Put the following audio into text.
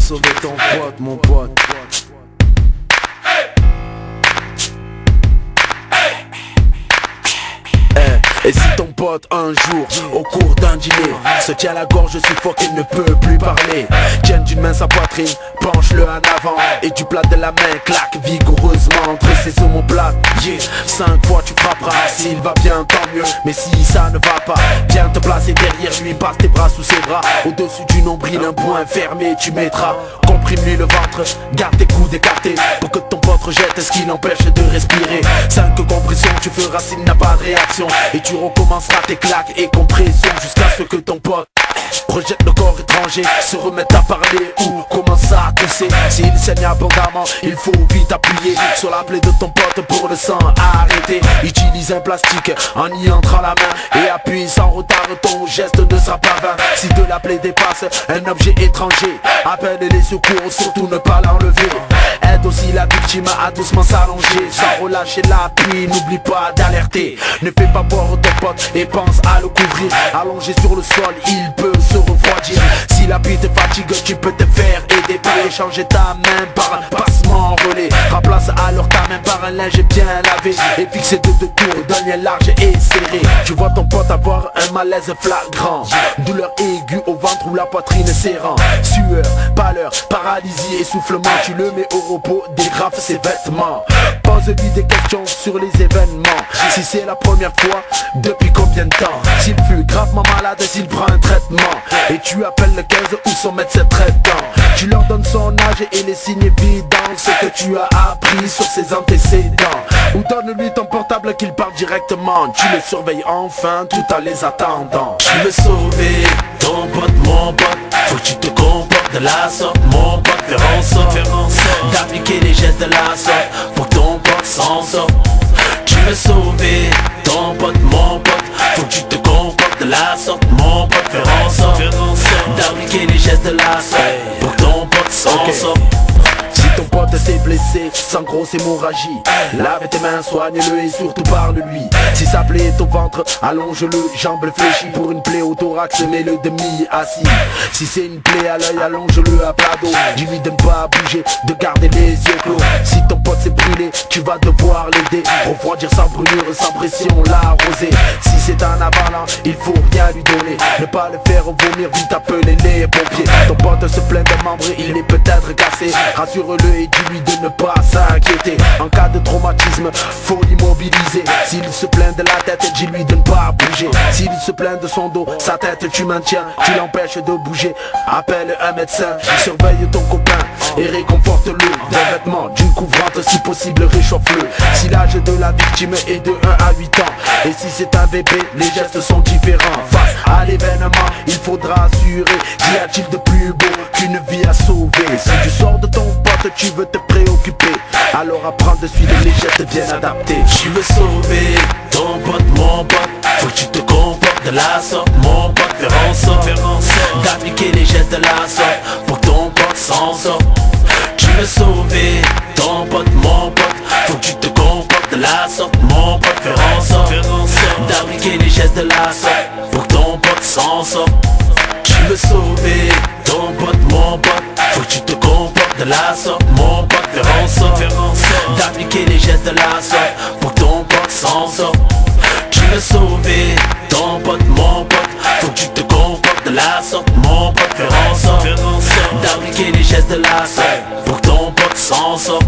sauver ton pote, mon pote. Et si ton pote un jour, au cours d'un dîner, se tient la gorge suffoqué, ne peut plus parler, tienne d'une main sa poitrine, penche-le en avant, et du plat de la main, claque vigoureusement entre ses omoplates. 5 fois tu frapperas, s'il va bien tant mieux, mais si ça ne va pas, viens te placer derrière lui, passe tes bras sous ses bras, au-dessus du nombril un point fermé tu mettras, comprime-lui le ventre, garde tes coudes écartés, pour que ton pote rejette ce qui l'empêche de respirer. 5 compressions tu feras s'il n'a pas de réaction, et tu recommenceras tes claques et compressions jusqu'à ce que ton pote rejette le corps étranger, se remette à parler ou commence à tousser. S'il saigne abondamment, il faut vite appuyer sur la plaie de ton pote pour le sang arrêter. Utilise un plastique en y entrant la main et appuie sans retard, ton geste ne sera pas vain. Si de la plaie dépasse un objet étranger, appelle les secours, surtout ne pas l'enlever. Aide aussi la victime à doucement s'allonger sans relâcher l'appui, n'oublie pas d'alerter. Ne fais pas boire ton pote et pense à le couvrir. Allongé sur le sol, il peut se refroidir. Si la pluie te fatigue, tu peux te faire aider par échanger ta main par un passement relais. Remplace alors ta main par un linge bien lavé et fixé de deux tours d'un lien large et serré. Tu vois ton pote avoir un malaise flagrant, douleur aiguë au ventre ou la poitrine serrant, sueur, pâleur, paralysie, essoufflement. Tu le mets au repos, dégrafe ses vêtements. Pose-lui des questions sur les événements. Si c'est la première fois, depuis combien de temps, s'il fut gravement malade, s'il prend un traitement, et tu appelles le 15 ou son médecin traitant. Tu leur donnes son âge et les signes évidents, ce que tu as appris sur ses antécédents. Ou donne-lui ton portable qu'il parle directement. Tu le surveilles enfin tout en les attendant. Tu veux sauver ton pote, mon pote, faut que tu te comportes de la sorte, mon pote. Faire en sorte d'appliquer les gestes de la sorte pour que ton pote s'en sorte. Tu veux sauver ton pote, mon pote, faut que tu te comportes de la sorte, mon pote. Faire en sorte d'appliquer les gestes de la sorte pour que ton pote s'en sorte. Si ton pote s'est blessé, sans grosse hémorragie, lave tes mains, soigne-le et surtout parle-lui. Si sa plaie est au ventre, allonge-le, jambes fléchies. Pour une plaie au thorax, mets-le demi-assis. Si c'est une plaie à l'œil, allonge-le à plat d'eau. Dis-lui de ne pas bouger, de garder les yeux clos. Si ton pote s'est brûlé, tu vas devoir l'aider. Refroidir sans brûlure, sans pression, l'arroser. Si c'est un avalant, il faut rien lui donner. Ne pas le faire vomir, vite appeler les pompiers. Ton pote se plaint d'un membre, il est peut-être cassé. Rassure-le et dis-lui de ne pas s'inquiéter. En cas de traumatisme, faut l'immobiliser. S'il se plaint de la tête, dis-lui de ne pas bouger. S'il se plaint de son dos, sa tête tu maintiens, tu l'empêches de bouger. Appelle un médecin, surveille ton copain et réconforte-le d'un vêtement, d'une couvrante, si possible réchauffe-le. Si l'âge de la victime est de 1 à 8 ans, et si c'est un bébé, les gestes sont différents. Face à l'événement, il faudra assurer. Qu'y a-t-il de plus beau qu'une vie à sauver? Si tu sors de ton pote, tu veux te préoccuper, alors apprends de suivre les gestes bien adaptés. Tu veux sauver ton pote, mon pote, faut que tu te comportes de la sorte, mon pote. Faire en sorte d'appliquer les gestes de la sorte pour que ton pote s'en sorte. Tu veux sauver ton pote, mon pote, faut que tu te comportes de la sorte, mon pote. Faire en sorte d'appliquer les gestes de la sorte pour que ton pote s'en sorte. Tu veux sauver ton pote, mon pote, faut que tu te comportes de la sorte, mon pote. Faire en sorte d'appliquer les gestes de la sorte pour que ton pote s'en sorte. Tu veux sauver ton pote, mon pote, faut que tu te comportes de la sorte, mon pote. Faire en sorte d'appliquer les gestes de la sorte pour que ton pote s'en sorte.